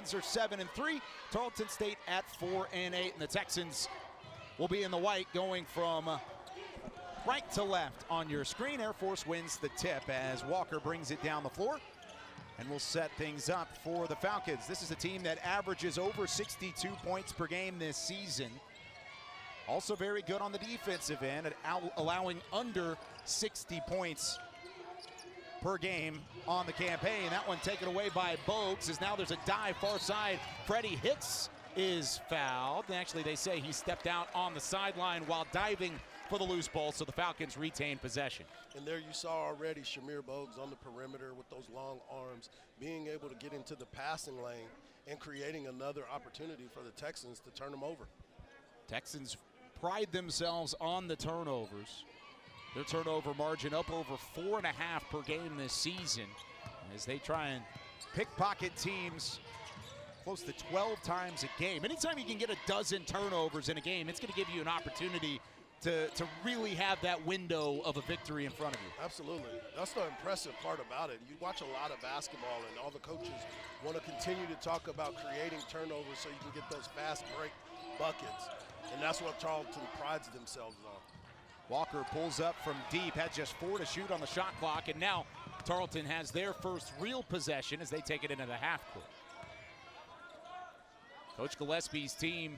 Falcons are 7-3. Tarleton State at 4-8. And the Texans will be in the white going from right to left on your screen. Air Force wins the tip as Walker brings it down the floor. And we'll set things up for the Falcons. This is a team that averages over 62 points per game this season. Also very good on the defensive end at allowing under 60 points per game on the campaign. That one taken away by Bogues as now there's a dive far side. Freddie Hicks is fouled. Actually, they say he stepped out on the sideline while diving for the loose ball, so the Falcons retain possession. And there you saw already Shamir Bogues on the perimeter with those long arms, being able to get into the passing lane and creating another opportunity for the Texans to turn them over. Texans pride themselves on the turnovers. Their turnover margin up over 4.5 per game this season as they try and pickpocket teams close to 12 times a game. Anytime you can get a dozen turnovers in a game, it's going to give you an opportunity to really have that window of a victory in front of you. Absolutely. That's the impressive part about it. You watch a lot of basketball and all the coaches want to continue to talk about creating turnovers so you can get those fast break buckets. And that's what Tarleton prides themselves on. Walker pulls up from deep, had just 4 to shoot on the shot clock, and now Tarleton has their first real possession as they take it into the half court. Coach Gillespie's team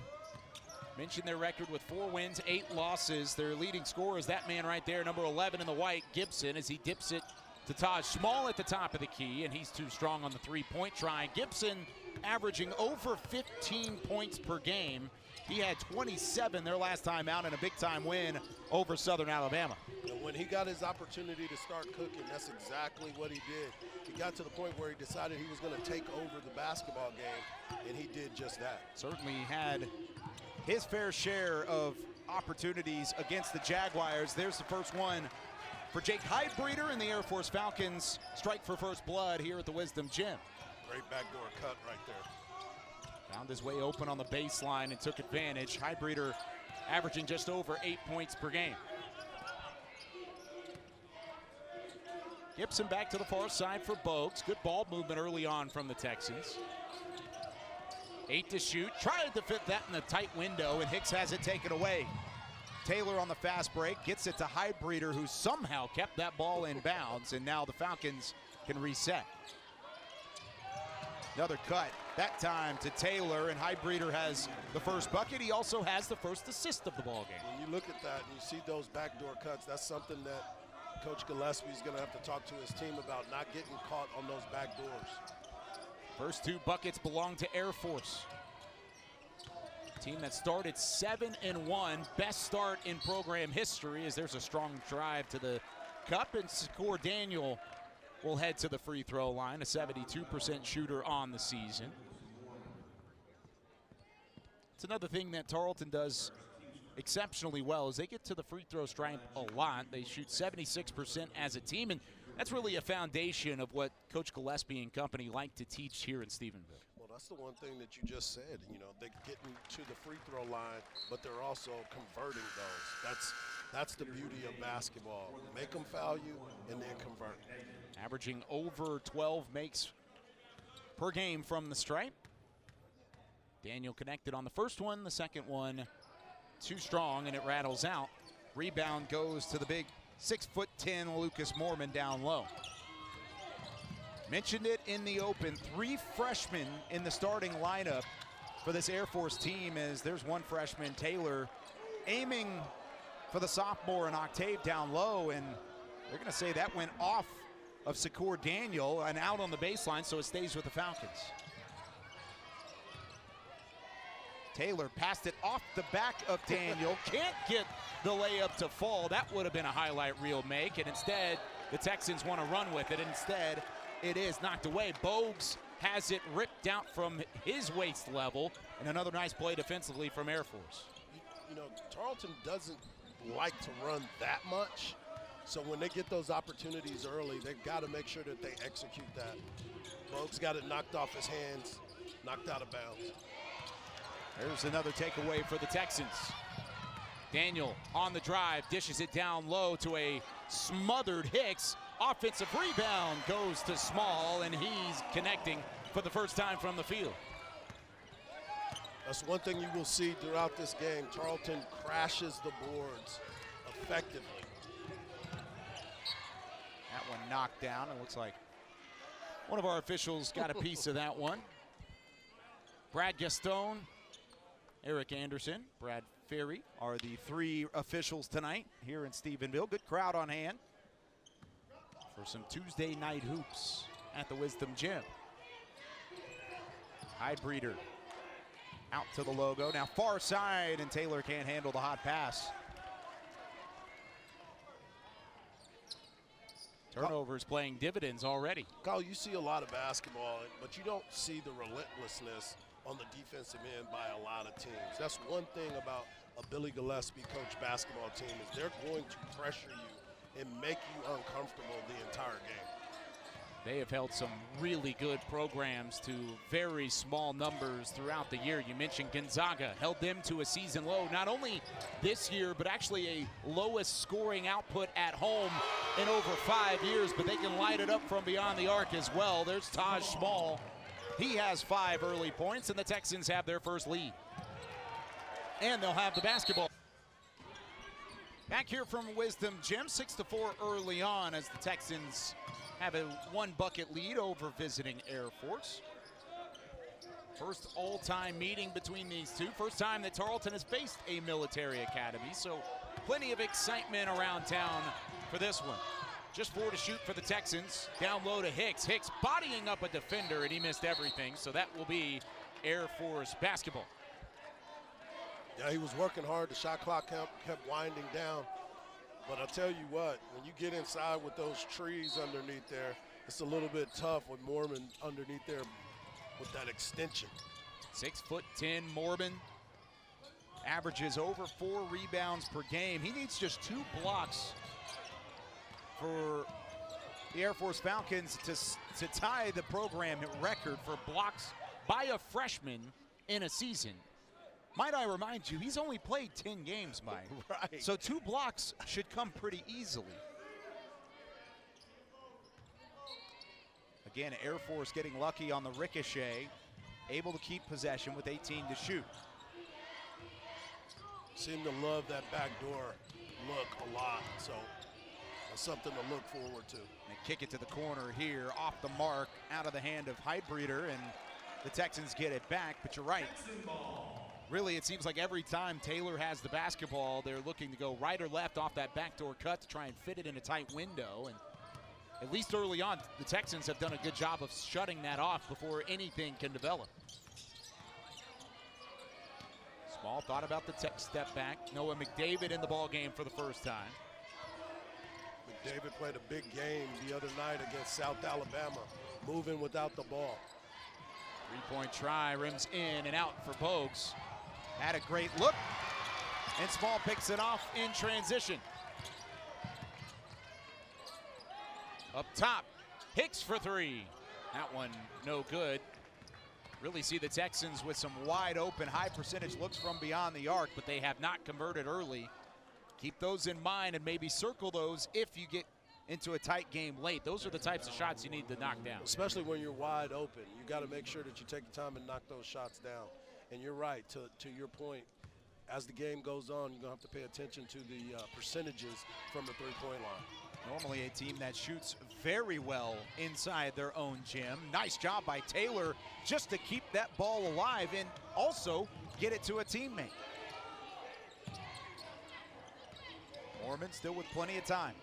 mentioned their record with 4 wins, 8 losses. Their leading scorer is that man right there, number 11 in the white, Gibson, as he dips it to Taj Small at the top of the key, and he's too strong on the three-point try. Gibson averaging over 15 points per game. He had 27 their last time out in a big-time win over Southern Alabama. And when he got his opportunity to start cooking, that's exactly what he did. He got to the point where he decided he was going to take over the basketball game, and he did just that. Certainly had his fair share of opportunities against the Jaguars. There's the first one for Jake Heidbreeder, and the Air Force Falcons strike for first blood here at the Wisdom Gym. Great backdoor cut right there. Found his way open on the baseline and took advantage. Heidbreeder averaging just over 8 points per game. Gibson back to the far side for Bogues. Good ball movement early on from the Texans. 8 to shoot. Tried to fit that in the tight window, and Hicks has it taken away. Taylor on the fast break gets it to Heidbreeder, who somehow kept that ball in bounds, and now the Falcons can reset. Another cut, that time to Taylor, and Heidbreeder has the first bucket. He also has the first assist of the ball game. When you look at that and you see those backdoor cuts, that's something that Coach Gillespie is going to have to talk to his team about, not getting caught on those back doors. First 2 buckets belong to Air Force. Team that started 7-1, best start in program history, as there's a strong drive to the cup, and Shakur Daniel will head to the free throw line, a 72% shooter on the season. It's another thing that Tarleton does exceptionally well is they get to the free throw stripe a lot. They shoot 76% as a team, and that's really a foundation of what Coach Gillespie and company like to teach here in Stephenville. Well, that's the one thing that you just said. You know, they're getting to the free throw line, but they're also converting those. That's the beauty of basketball. Make them foul you and then convert. Averaging over 12 makes per game from the stripe. Daniel connected on the first one. The second one too strong, and it rattles out. Rebound goes to the big 6'10" Lucas Moorman down low. Mentioned it in the open, 3 freshmen in the starting lineup for this Air Force team, as there's one freshman, Taylor, aiming for the sophomore and Octave down low, and they're going to say that went off of Shakur Daniel and out on the baseline, so it stays with the Falcons. Taylor passed it off the back of Daniel. Can't get the layup to fall. That would have been a highlight reel make, and instead the Texans want to run with it. Instead, it is knocked away. Bogues has it ripped out from his waist level, and another nice play defensively from Air Force. You know, Tarleton doesn't like to run that much, so when they get those opportunities early, they've got to make sure that they execute that. Bogues got it knocked off his hands, knocked out of bounds. There's another takeaway for the Texans. Daniel on the drive, dishes it down low to a smothered Hicks. Offensive rebound goes to Small, and he's connecting for the first time from the field. That's one thing you will see throughout this game. Tarleton crashes the boards effectively. That one knocked down. It looks like one of our officials got a piece of that one. Brad Gaston, Eric Anderson, Brad Ferry are the three officials tonight here in Stephenville. Good crowd on hand for some Tuesday night hoops at the Wisdom Gym. Hydebreeder out to the logo. Now far side, and Taylor can't handle the hot pass. Turnovers playing dividends already. Kyle, you see a lot of basketball, but you don't see the relentlessness on the defensive end by a lot of teams. That's one thing about a Billy Gillespie coach basketball team is they're going to pressure you and make you uncomfortable the entire game. They have held some really good programs to very small numbers throughout the year. You mentioned Gonzaga, held them to a season low, not only this year, but actually a lowest scoring output at home in over 5 years, but they can light it up from beyond the arc as well. There's Taj Small. He has 5 early points, and the Texans have their first lead. And they'll have the basketball. Back here from Wisdom Gym, 6-4 early on as the Texans have a 1-bucket lead over visiting Air Force. First all-time meeting between these two. First time that Tarleton has faced a military academy, so plenty of excitement around town for this one. Just 4 to shoot for the Texans. Down low to Hicks. Hicks bodying up a defender, and he missed everything, so that will be Air Force basketball. Yeah, he was working hard. The shot clock kept winding down. But I'll tell you what, when you get inside with those trees underneath there, it's a little bit tough with Mormon underneath there with that extension. 6'10" Mormon averages over 4 rebounds per game. He needs just 2 blocks for the Air Force Falcons to tie the program record for blocks by a freshman in a season. Might I remind you, he's only played 10 games, Mike. Right. So 2 blocks should come pretty easily. Again, Air Force getting lucky on the ricochet, able to keep possession with 18 to shoot. Seem to love that backdoor look a lot, so that's something to look forward to. They kick it to the corner here, off the mark, out of the hand of Hydebreeder, and the Texans get it back, but you're right. Really, it seems like every time Taylor has the basketball, they're looking to go right or left off that backdoor cut to try and fit it in a tight window. And at least early on, the Texans have done a good job of shutting that off before anything can develop. Small thought about the step back. Noah McDavid in the ball game for the first time. McDavid played a big game the other night against South Alabama, moving without the ball. 3-point try, rims in and out for Bogues. Had a great look, and Small picks it off in transition. Up top, Hicks for 3. That one no good. Really see the Texans with some wide open, high percentage looks from beyond the arc, but they have not converted early. Keep those in mind and maybe circle those if you get into a tight game late. Those are the types of shots you need to knock down. Especially when you're wide open. You got to make sure that you take the time and knock those shots down. And you're right, to your point, as the game goes on, you're going to have to pay attention to the percentages from the three-point line. Normally a team that shoots very well inside their own gym. Nice job by Taylor just to keep that ball alive and also get it to a teammate. Mormon still with plenty of time.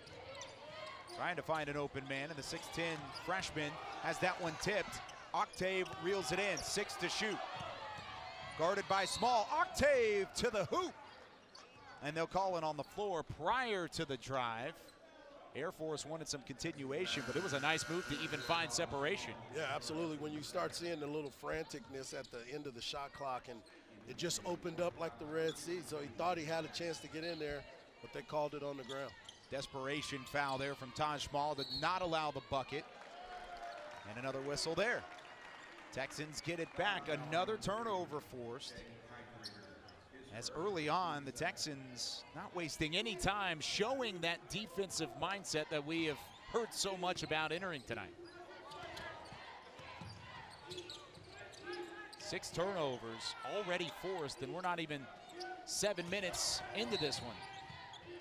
Trying to find an open man, and the 6'10 freshman has that one tipped. Octave reels it in, 6 to shoot. Guarded by Small, Octave to the hoop. And they'll call it on the floor prior to the drive. Air Force wanted some continuation, but it was a nice move to even find separation. Yeah, absolutely. When you start seeing the little franticness at the end of the shot clock, and it just opened up like the Red Sea, so he thought he had a chance to get in there, but they called it on the ground. Desperation foul there from Taj Small did not allow the bucket. And another whistle there. Texans get it back. Another turnover forced. As early on, the Texans not wasting any time, showing that defensive mindset that we have heard so much about entering tonight. 6 turnovers already forced, and we're not even 7 minutes into this one.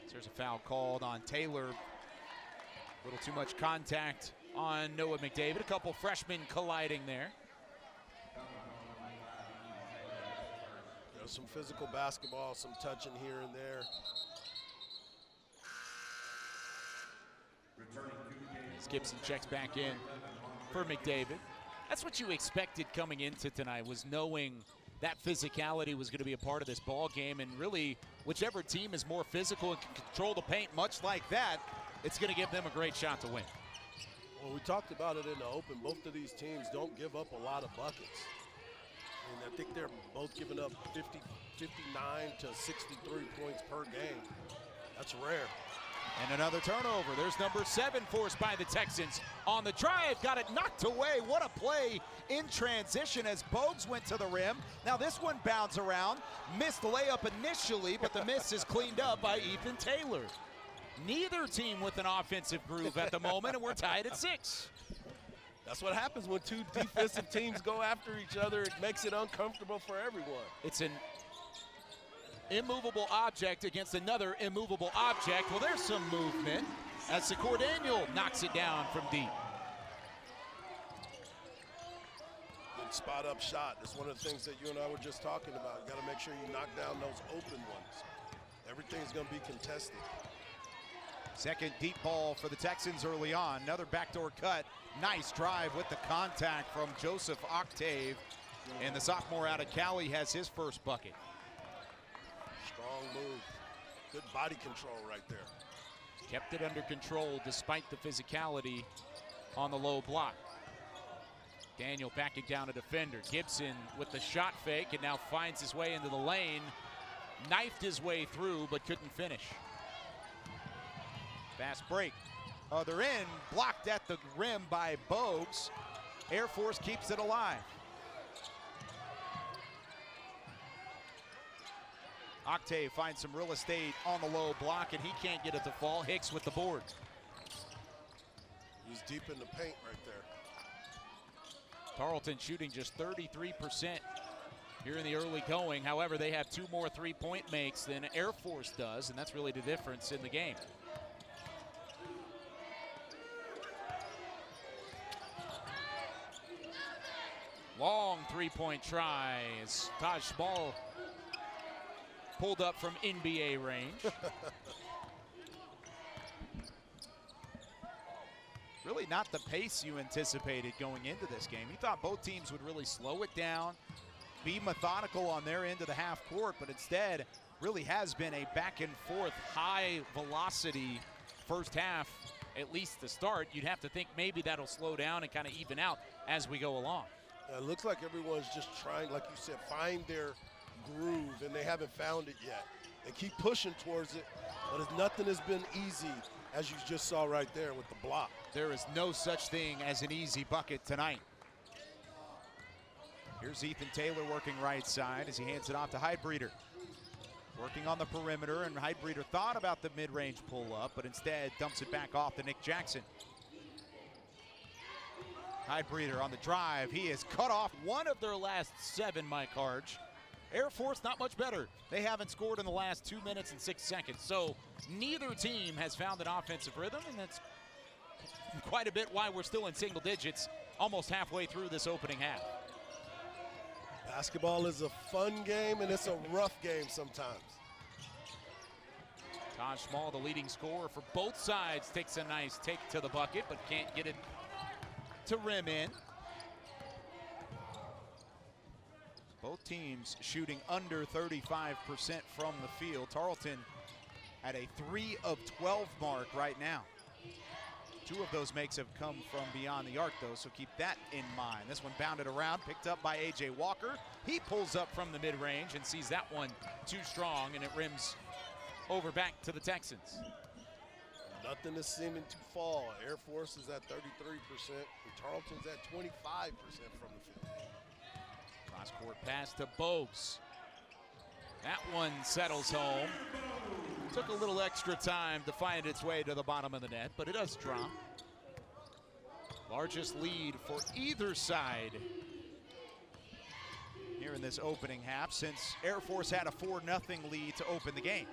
So there's a foul called on Taylor. A little too much contact on Noah McDavid. A couple freshmen colliding there. Some physical basketball, some touching here and there. Gibson checks back in for McDavid. That's what you expected coming into tonight, was knowing that physicality was going to be a part of this ball game, and really whichever team is more physical and can control the paint much like that, it's going to give them a great shot to win. Well, we talked about it in the open. Both of these teams don't give up a lot of buckets. And I think they're both giving up 59 to 63 points per game. That's rare. And another turnover. There's number 7 forced by the Texans. On the drive, got it knocked away. What a play in transition as Bogues went to the rim. Now this one bounds around. Missed the layup initially, but the miss is cleaned up by Ethan Taylor. Neither team with an offensive groove at the moment, and we're tied at 6. That's what happens when two defensive teams go after each other. It makes it uncomfortable for everyone. It's an immovable object against another immovable object. Well, there's some movement as Secor Daniel knocks it down from deep. Good spot up shot. It's one of the things that you and I were just talking about. You got to make sure you knock down those open ones. Everything's going to be contested. Second deep ball for the Texans early on. Another backdoor cut. Nice drive with the contact from Joseph Octave. And the sophomore out of Cali has his first bucket. Strong move. Good body control right there. Kept it under control despite the physicality on the low block. Daniel backing down a defender. Gibson with the shot fake and now finds his way into the lane. Knifed his way through but couldn't finish. Fast break. Other end, blocked at the rim by Bogues. Air Force keeps it alive. Octave finds some real estate on the low block, and he can't get it to fall. Hicks with the board. He's deep in the paint right there. Tarleton shooting just 33% here in the early going. However, they have 2 more three-point makes than Air Force does, and that's really the difference in the game. Long three-point try as Taj Small pulled up from NBA range. Really not the pace you anticipated going into this game. You thought both teams would really slow it down, be methodical on their end of the half court, but instead really has been a back and forth high velocity first half, at least to start. You'd have to think maybe that'll slow down and kind of even out as we go along. It looks like everyone's just trying, like you said, find their groove, and they haven't found it yet. They keep pushing towards it, but nothing has been easy, as you just saw right there with the block. There is no such thing as an easy bucket tonight. Here's Ethan Taylor working right side as he hands it off to Heidbreeder. Working on the perimeter, and Heidbreeder thought about the mid-range pull-up, but instead dumps it back off to Nick Jackson. Heidbreeder on the drive. He has cut off one of their last 7, Mike Harge. Air Force not much better. They haven't scored in the last 2 minutes and 6 seconds. So neither team has found an offensive rhythm, and that's quite a bit why we're still in single digits almost halfway through this opening half. Basketball is a fun game, and it's a rough game sometimes. Taj Small, the leading scorer for both sides, takes a nice take to the bucket, but can't get it to rim in. Both teams shooting under 35% from the field. Tarleton at a 3 of 12 mark right now. 2 of those makes have come from beyond the arc, though, so keep that in mind. This one bounded around, picked up by A.J. Walker. He pulls up from the mid-range and sees that one too strong, and it rims over back to the Texans. Nothing is seeming to fall. Air Force is at 33%, and Tarleton's at 25% from the field. Cross-court pass to Bogues. That one settles home. Took a little extra time to find its way to the bottom of the net, but it does drop. Largest lead for either side in this opening half since Air Force had a 4-0 lead to open the game.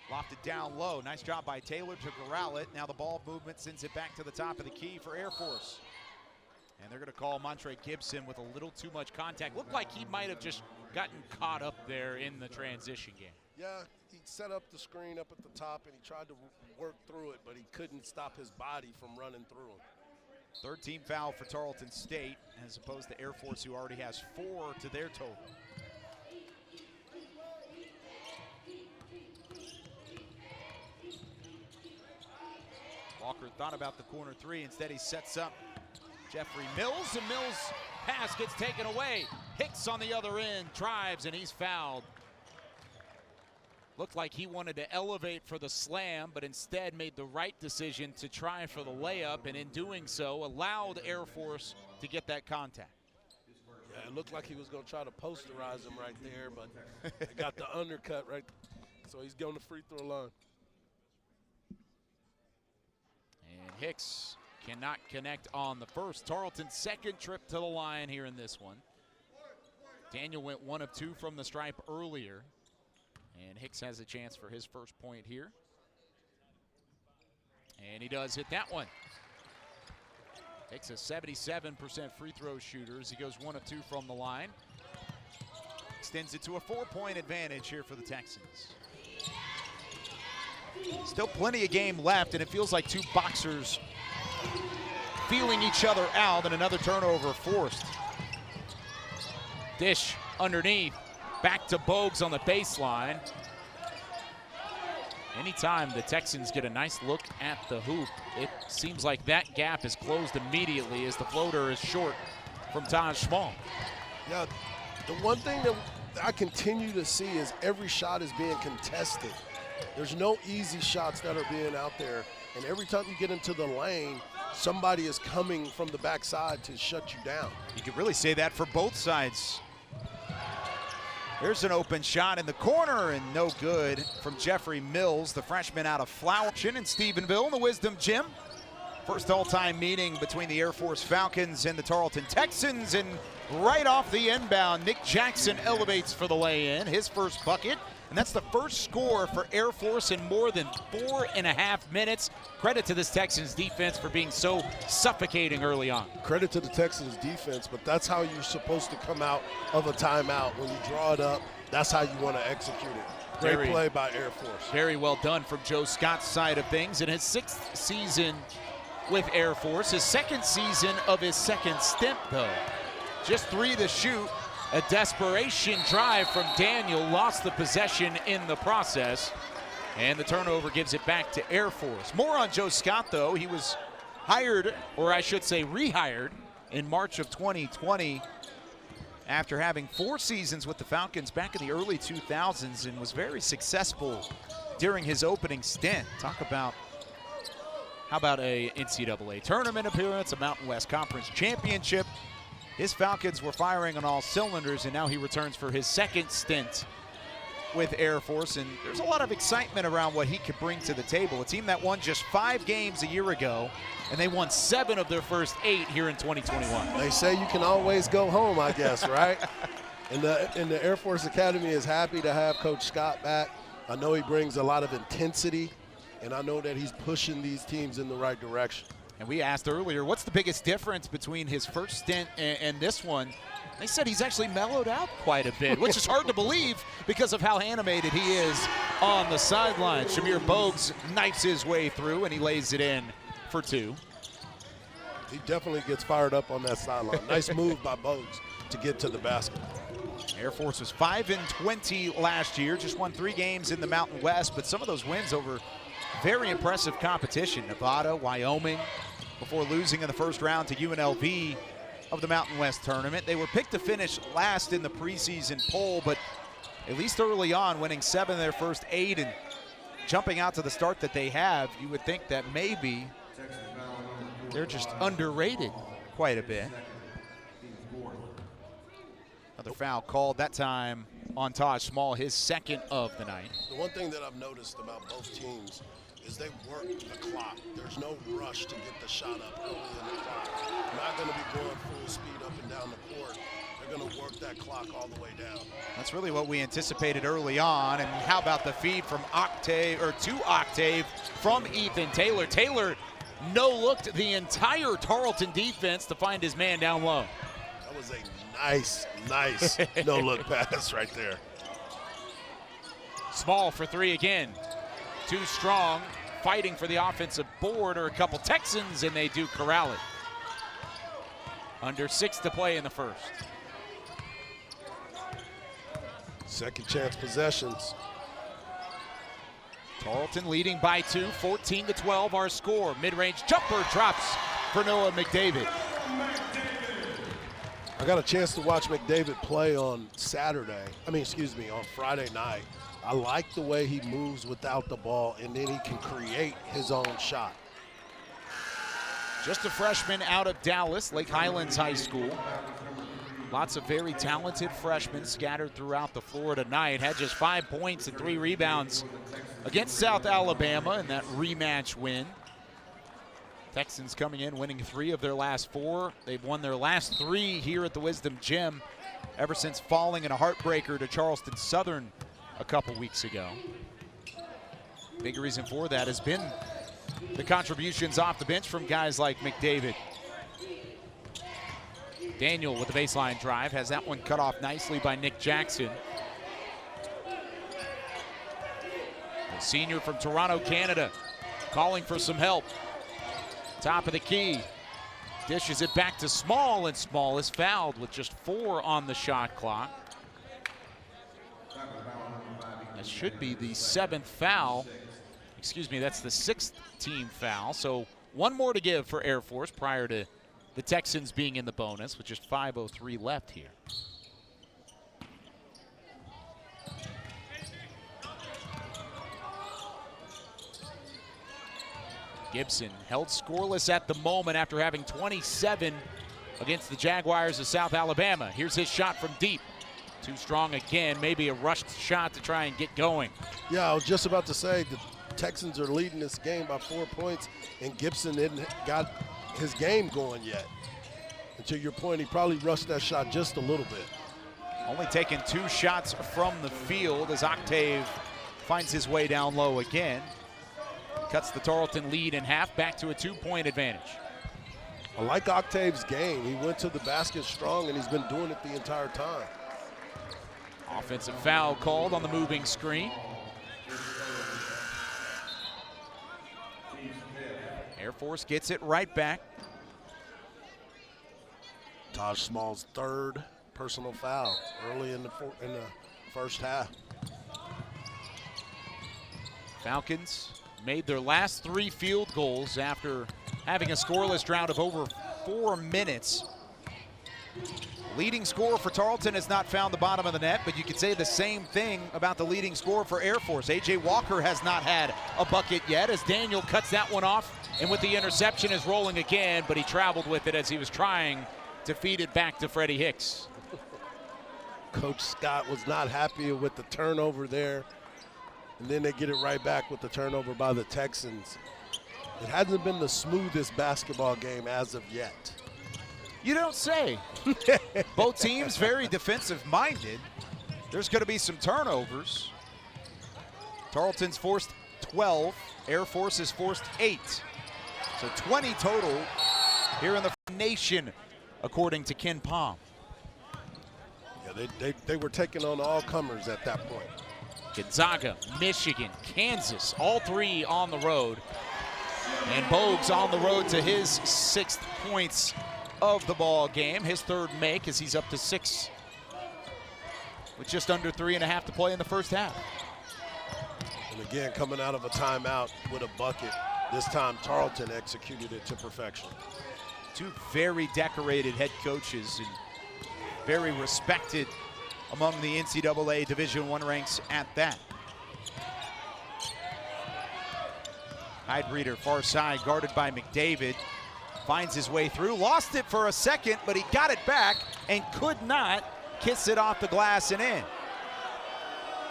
Lofted down low. Nice job by Taylor to corral it. Now the ball movement sends it back to the top of the key for Air Force. And they're going to call Montre Gibson with a little too much contact. Looked like he might have just gotten caught up there in the transition game. Yeah, he set up the screen up at the top, and he tried to work through it, but he couldn't stop his body from running through him. Third team foul for Tarleton State, as opposed to Air Force, who already has 4 to their total. Walker thought about the corner 3. Instead, he sets up Jeffrey Mills, and Mills' pass gets taken away. Hicks on the other end, drives, and he's fouled. Looked like he wanted to elevate for the slam, but instead made the right decision to try for the layup, and in doing so, allowed Air Force to get that contact. Yeah, it looked like he was going to try to posterize him right there, but they got the undercut right, so he's going to free throw line. And Hicks cannot connect on the first. Tarleton's second trip to the line here in this one. Daniel went 1 of 2 from the stripe earlier. And Hicks has a chance for his first point here. And he does hit that one. Hicks a 77% free throw shooter as he goes 1 of 2 from the line. Extends it to a 4-point advantage here for the Texans. Still plenty of game left, and it feels like two boxers feeling each other out, and another turnover forced. Dish underneath. Back to Bogues on the baseline. Anytime the Texans get a nice look at the hoop, it seems like that gap is closed immediately as the floater is short from Taj Small. Yeah, the one thing that I continue to see is every shot is being contested. There's no easy shots that are being out there, and every time you get into the lane, somebody is coming from the backside to shut you down. You could really say that for both sides. There's an open shot in the corner, and no good from Jeffrey Mills, the freshman out of Flowerton in Stephenville in the Wisdom Gym. First all-time meeting between the Air Force Falcons and the Tarleton Texans, and right off the inbound, Nick Jackson elevates for the lay-in, his first bucket. And that's the first score for Air Force in more than 4.5 minutes. Credit to this Texans defense for being so suffocating early on. Credit to the Texans defense, but that's how you're supposed to come out of a timeout. When you draw it up, that's how you want to execute it. Great play by Air Force. Very well done from Joe Scott's side of things. In his 6th season with Air Force, his 2nd season of his 2nd stint, though. Just 3 to shoot. A desperation drive from Daniel, lost the possession in the process, and the turnover gives it back to Air Force. More on Joe Scott, though. He was hired, or I should say rehired, in March of 2020 after having 4 seasons with the Falcons back in the early 2000s, and was very successful during his opening stint. Talk about, how about a NCAA tournament appearance, a Mountain West Conference championship. His Falcons were firing on all cylinders, and now he returns for his 2nd stint with Air Force, and there's a lot of excitement around what he could bring to the table. A team that won just 5 games a year ago, and they won 7 of their first 8 here in 2021. They say you can always go home, I guess, right? And the Air Force Academy is happy to have Coach Scott back. I know he brings a lot of intensity, and I know that he's pushing these teams in the right direction. And we asked earlier, what's the biggest difference between his first stint and this one? They said he's actually mellowed out quite a bit, which is hard to believe because of how animated he is on the sideline. Shamir Bogues knifes his way through, and he lays it in for 2. He definitely gets fired up on that sideline. Nice move by Bogues to get to the basket. Air Force was 5-20 last year, just won 3 games in the Mountain West, but some of those wins over very impressive competition. Nevada, Wyoming, before losing in the first round to UNLV of the Mountain West tournament. They were picked to finish last in the preseason poll, but at least early on, winning 7 of their first 8 and jumping out to the start that they have, you would think that maybe they're just underrated quite a bit. Another foul called, that time on Taj Small, his 2nd of the night. The one thing that I've noticed about both teams is they work the clock. There's no rush to get the shot up early in the clock. You're not going to be going full speed up and down the court They're going to work that clock all the way down. That's really what we anticipated early on. And how about the feed from Octave from Ethan Taylor. Taylor no-looked the entire Tarleton defense to find his man down low. That was a nice no-look pass right there. Small for three again. Too strong, fighting for the offensive board are a couple Texans, and they do corral it. Under 6 to play in the first. Second chance possessions. Tarleton leading by 2, 14-12 our score. Mid-range jumper drops for Noah McDavid. I got a chance to watch McDavid play on on Friday night. I like the way he moves without the ball, and then he can create his own shot. Just a freshman out of Dallas, Lake Highlands High School. Lots of very talented freshmen scattered throughout the floor tonight. Had just 5 points and 3 rebounds against South Alabama in that rematch win. Texans coming in, winning 3 of their last 4. They've won their last 3 here at the Wisdom Gym ever since falling in a heartbreaker to Charleston Southern a couple weeks ago. Big reason for that has been the contributions off the bench from guys like McDavid. Daniel with the baseline drive, has that one cut off nicely by Nick Jackson. The senior from Toronto, Canada, calling for some help. Top of the key, dishes it back to Small, and Small is fouled with just 4 on the shot clock. That should be the 7th foul. Excuse me, that's the 6th team foul. So 1 more to give for Air Force prior to the Texans being in the bonus with just 5:03 left here. Gibson held scoreless at the moment after having 27 against the Jaguars of South Alabama. Here's his shot from deep. Too strong again, maybe a rushed shot to try and get going. Yeah, I was just about to say the Texans are leading this game by 4 points, and Gibson hadn't got his game going yet. And to your point, he probably rushed that shot just a little bit. Only taking 2 shots from the field as Octave finds his way down low again. Cuts the Tarleton lead in half, back to a 2-point advantage. I like Octave's game. He went to the basket strong, and he's been doing it the entire time. Offensive foul called on the moving screen. Air Force gets it right back. Taj Small's 3rd personal foul early in the first half. Falcons made their last 3 field goals after having a scoreless drought of over 4 minutes. Leading scorer for Tarleton has not found the bottom of the net, but you could say the same thing about the leading scorer for Air Force. A.J. Walker has not had a bucket yet as Daniel cuts that one off, and with the interception is rolling again, but he traveled with it as he was trying to feed it back to Freddie Hicks. Coach Scott was not happy with the turnover there, and then they get it right back with the turnover by the Texans. It hasn't been the smoothest basketball game as of yet. You don't say. Both teams very defensive-minded. There's going to be some turnovers. Tarleton's forced 12. Air Force has forced 8. So 20 total here in the nation, according to Ken Palm. Yeah, they were taking on all comers at that point. Gonzaga, Michigan, Kansas, all 3 on the road. And Bogues on the road to his 6th points of the ball game, his 3rd make as he's up to 6 with just under 3.5 to play in the first half. And again, coming out of a timeout with a bucket, this time Tarleton executed it to perfection. 2 very decorated head coaches and very respected among the NCAA Division I ranks at that. Heidreeder, far side, guarded by McDavid. Finds his way through, lost it for a second, but he got it back and could not kiss it off the glass and in.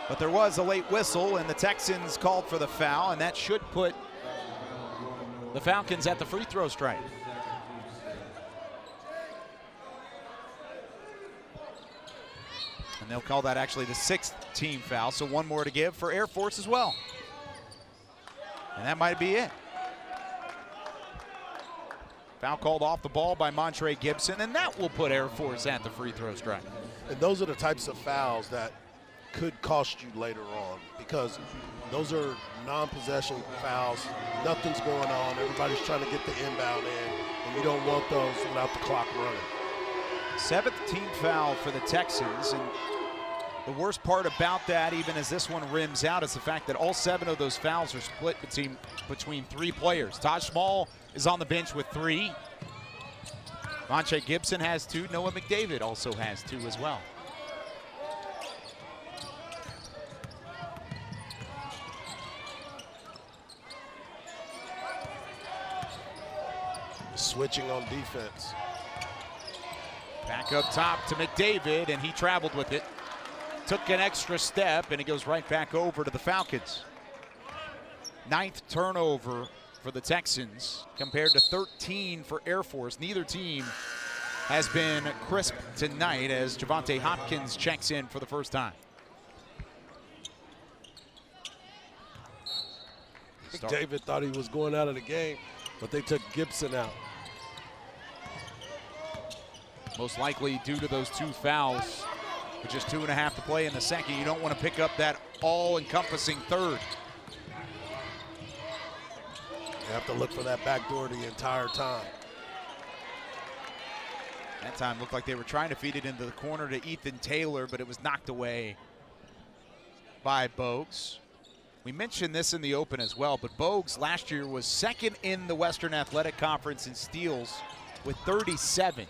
But there was a late whistle, and the Texans called for the foul, and that should put the Falcons at the free throw stripe. And they'll call that actually the 6th team foul, so one more to give for Air Force as well. And that might be it. Foul called off the ball by Montre Gibson, and that will put Air Force at the free throw stripe. And those are the types of fouls that could cost you later on, because those are non-possession fouls. Nothing's going on. Everybody's trying to get the inbound in, and you don't want those without the clock running. 7th team foul for the Texans, and the worst part about that, even as this one rims out, is the fact that all 7 of those fouls are split between 3 players. Taj Small is on the bench with 3. Montre Gibson has 2. Noah McDavid also has 2 as well. Switching on defense. Back up top to McDavid, and he traveled with it. Took an extra step, and it goes right back over to the Falcons. 9th turnover for the Texans compared to 13 for Air Force. Neither team has been crisp tonight as Javonte Hopkins checks in for the first time. David thought he was going out of the game, but they took Gibson out. Most likely due to those 2 fouls. With just 2.5 to play in the second, you don't want to pick up that all-encompassing third. You have to look for that back door the entire time. That time looked like they were trying to feed it into the corner to Ethan Taylor, but it was knocked away by Bogues. We mentioned this in the open as well, but Bogues last year was 2nd in the Western Athletic Conference in steals with 37.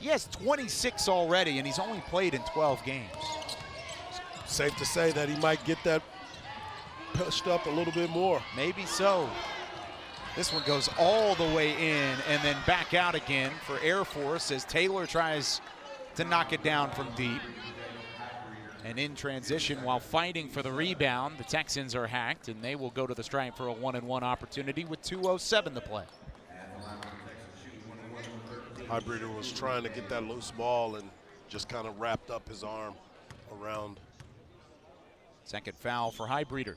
He has 26 already, and he's only played in 12 games. Safe to say that he might get that pushed up a little bit more. Maybe so. This one goes all the way in and then back out again for Air Force as Taylor tries to knock it down from deep. And in transition, while fighting for the rebound, the Texans are hacked, and they will go to the stripe for a 1-and-1 opportunity with 2:07 to play. Highbreeder was trying to get that loose ball and just kind of wrapped up his arm around. Second foul for Highbreeder.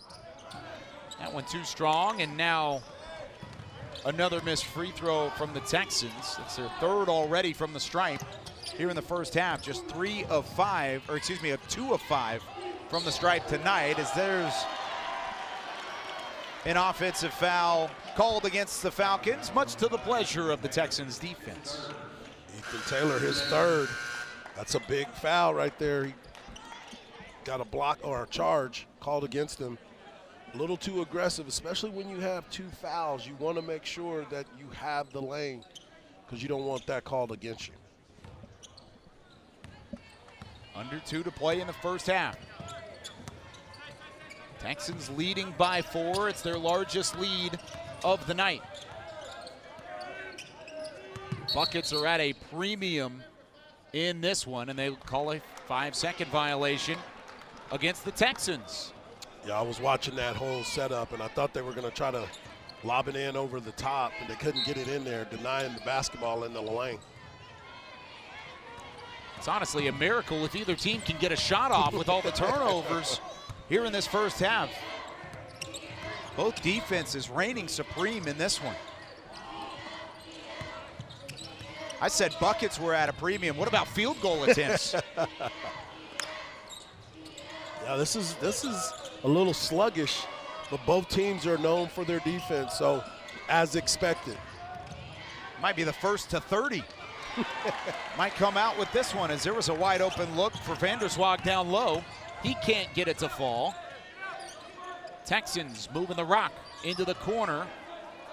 That one too strong, and now another missed free throw from the Texans. It's their 3rd already from the stripe here in the first half. Just 2 of 5 from the stripe tonight, as there's an offensive foul called against the Falcons, much to the pleasure of the Texans defense. Ethan Taylor, his 3rd. That's a big foul right there. He got a block or a charge called against him. A little too aggressive, especially when you have 2 fouls. You want to make sure that you have the lane because you don't want that called against you. Under 2 to play in the first half. Texans leading by 4. It's their largest lead of the night. Buckets are at a premium in this one, and they call a 5-second violation against the Texans. Yeah, I was watching that whole setup, and I thought they were going to try to lob it in over the top, and they couldn't get it in there, denying the basketball in the lane. It's honestly a miracle if either team can get a shot off with all the turnovers here in this first half. Both defenses reigning supreme in this one. I said buckets were at a premium. What about field goal attempts? Yeah, this is a little sluggish, but both teams are known for their defense, so as expected. Might be the first to 30. Might come out with this one, as there was a wide open look for Vanderswag down low. He can't get it to fall. Texans moving the rock into the corner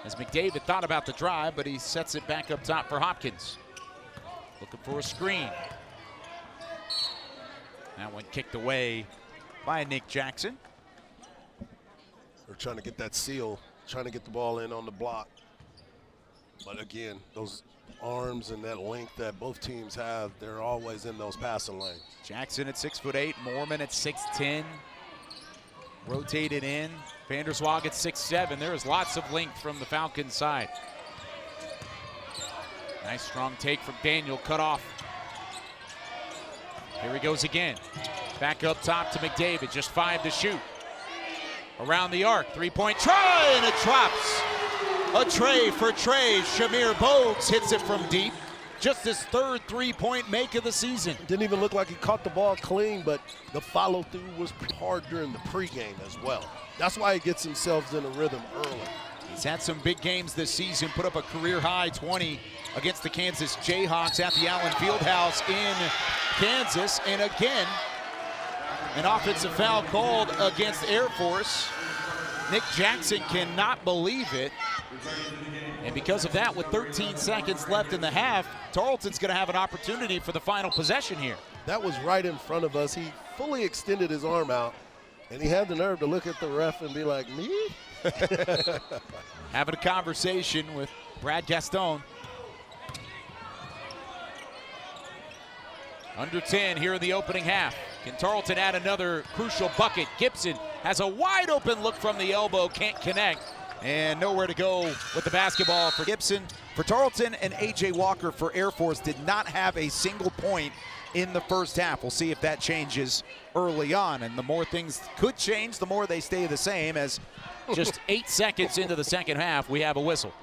as McDavid thought about the drive, but he sets it back up top for Hopkins. Looking for a screen. That one kicked away by Nick Jackson. They're trying to get that seal, trying to get the ball in on the block. But again, those arms and that length that both teams have, they're always in those passing lanes. Jackson at 6'8", Mormon at 6'10". Rotated in. Vanderswag at 6'7". There is lots of length from the Falcons side. Nice strong take from Daniel, cut off. Here he goes again. Back up top to McDavid, just 5 to shoot. Around the arc, three-point try, and it drops. A tray for Trey. Shamir Bogues hits it from deep. Just his 3rd three-point make of the season. Didn't even look like he caught the ball clean, but the follow-through was hard during the pregame as well. That's why he gets himself in a rhythm early. He's had some big games this season, put up a career-high 20 against the Kansas Jayhawks at the Allen Fieldhouse in Kansas. And again, an offensive foul called against Air Force. Nick Jackson cannot believe it. And because of that, with 13 seconds left in the half, Tarleton's going to have an opportunity for the final possession here. That was right in front of us. He fully extended his arm out, and he had the nerve to look at the ref and be like, me? Having a conversation with Brad Gaston. Under 10 here in the opening half. Can Tarleton add another crucial bucket? Gibson has a wide open look from the elbow, can't connect. And nowhere to go with the basketball for Gibson. For Tarleton, and A.J. Walker for Air Force did not have a single point in the first half. We'll see if that changes early on. And the more things could change, the more they stay the same, as just 8 seconds into the second half, we have a whistle.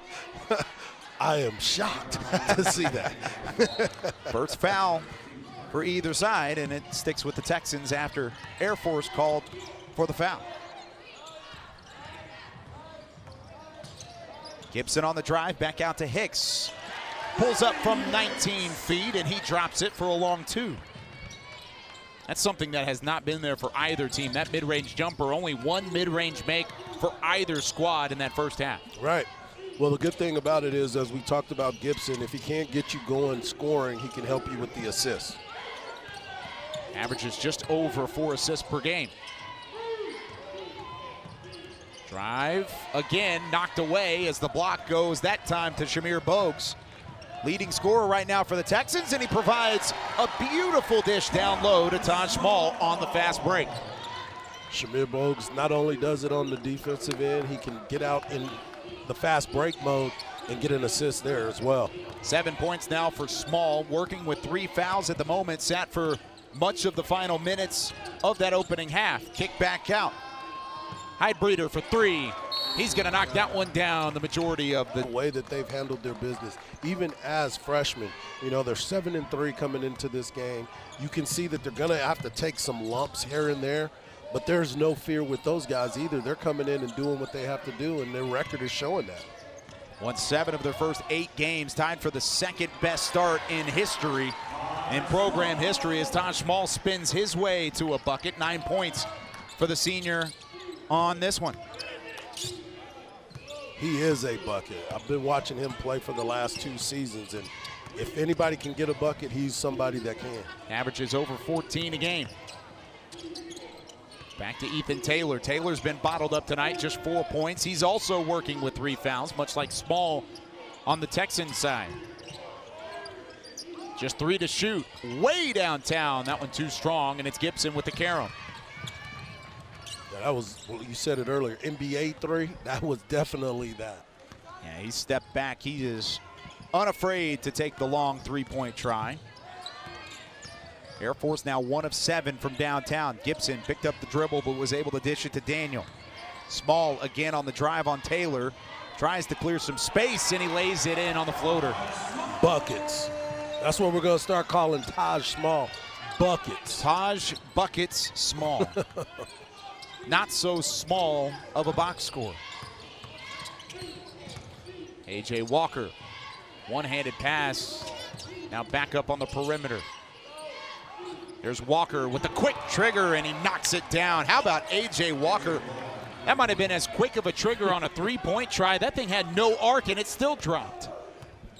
I am shocked to see that. First foul for either side, and it sticks with the Texans after Air Force called for the foul. Gibson on the drive, back out to Hicks. Pulls up from 19 feet, and he drops it for a long 2. That's something that has not been there for either team. That mid-range jumper, only one mid-range make for either squad in that first half. Right. Well, the good thing about it is, as we talked about Gibson, if he can't get you going scoring, he can help you with the assists. Averages just over 4 assists per game. Drive, again, knocked away as the block goes that time to Shamir Bogues. Leading scorer right now for the Texans, and he provides a beautiful dish down low to Taj Small on the fast break. Shamir Bogues not only does it on the defensive end, he can get out in the fast break mode and get an assist there as well. 7 points now for Small, working with 3 fouls at the moment, sat for much of the final minutes of that opening half. Kick back out. Heidbreder for 3. He's going to knock that one down the majority of the way that they've handled their business. Even as freshmen, you know, they're 7-3 coming into this game. You can see that they're going to have to take some lumps here and there, but there's no fear with those guys either. They're coming in and doing what they have to do, and their record is showing that. Won 7 of their first 8 games, tied for the second best start in history, in program history, as Taj Small spins his way to a bucket. 9 points for the senior on this one. He is a bucket. I've been watching him play for the last 2 seasons, and if anybody can get a bucket, he's somebody that can. Averages over 14 a game. Back to Ethan Taylor. Taylor's been bottled up tonight, just 4 points. He's also working with 3 fouls, much like Small on the Texans side. Just 3 to shoot, way downtown. That one too strong, and it's Gibson with the carom. That was, well, you said it earlier, NBA 3, that was definitely that. Yeah, he stepped back. He is unafraid to take the long 3-point try. Air Force now 1 of 7 from downtown. Gibson picked up the dribble but was able to dish it to Daniel. Small again on the drive on Taylor. Tries to clear some space, and he lays it in on the floater. Buckets. That's what we're going to start calling Taj Small. Buckets. Taj Buckets Small. Not so small of a box score. A.J. Walker, one-handed pass. Now back up on the perimeter. There's Walker with the quick trigger, and he knocks it down. How about A.J. Walker? That might have been as quick of a trigger on a 3-point try. That thing had no arc, and it still dropped.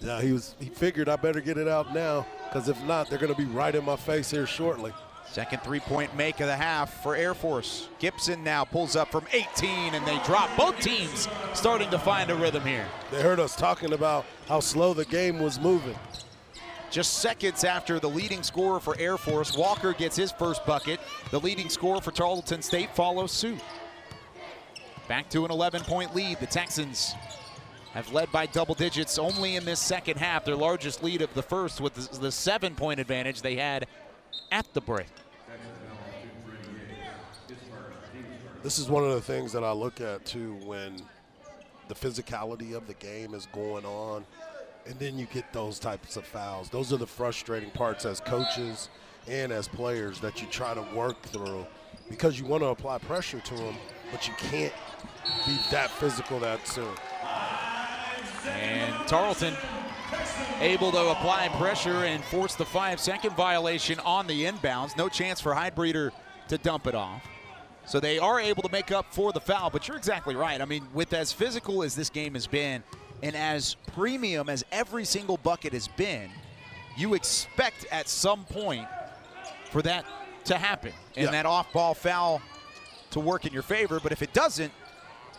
Yeah, he figured I better get it out now, because if not, they're going to be right in my face here shortly. Second 3-point make of the half for Air Force. Gibson now pulls up from 18, and they drop. Both teams starting to find a rhythm here. They heard us talking about how slow the game was moving. Just seconds after the leading scorer for Air Force, Walker gets his first bucket. The leading scorer for Tarleton State follows suit. Back to an 11-point lead. The Texans have led by double digits only in this second half. Their largest lead of the first with the 7-point advantage they had at the break. This is one of the things that I look at, too, when the physicality of the game is going on, and then you get those types of fouls. Those are the frustrating parts as coaches and as players that you try to work through, because you want to apply pressure to them, but you can't be that physical that soon. And Tarleton able to apply pressure and force the 5-second violation on the inbounds. No chance for Heidbreeder to dump it off. So they are able to make up for the foul, but you're exactly right. I mean, with as physical as this game has been and as premium as every single bucket has been, you expect at some point for that to happen and that off-ball foul to work in your favor. But if it doesn't,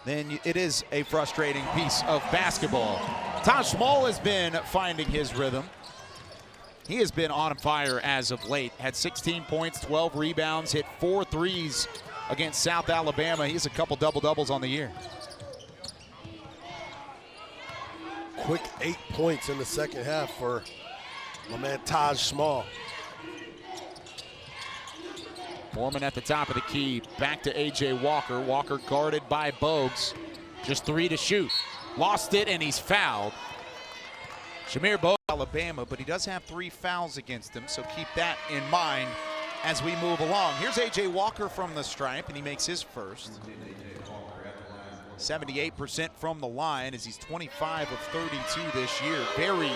then it is a frustrating piece of basketball. Taj Small has been finding his rhythm. He has been on fire as of late. Had 16 points, 12 rebounds, hit 4 threes against South Alabama. He has a couple double-doubles on the year. Quick 8 points in the second half for my man Taj Small. Foreman at the top of the key. Back to A.J. Walker. Walker guarded by Bogues. Just 3 to shoot. Lost it, and he's fouled. Shamir Bogues, Alabama, but he does have 3 fouls against him, so keep that in mind as we move along. Here's A.J. Walker from the stripe, and he makes his first. 78% from the line as he's 25 of 32 this year. Very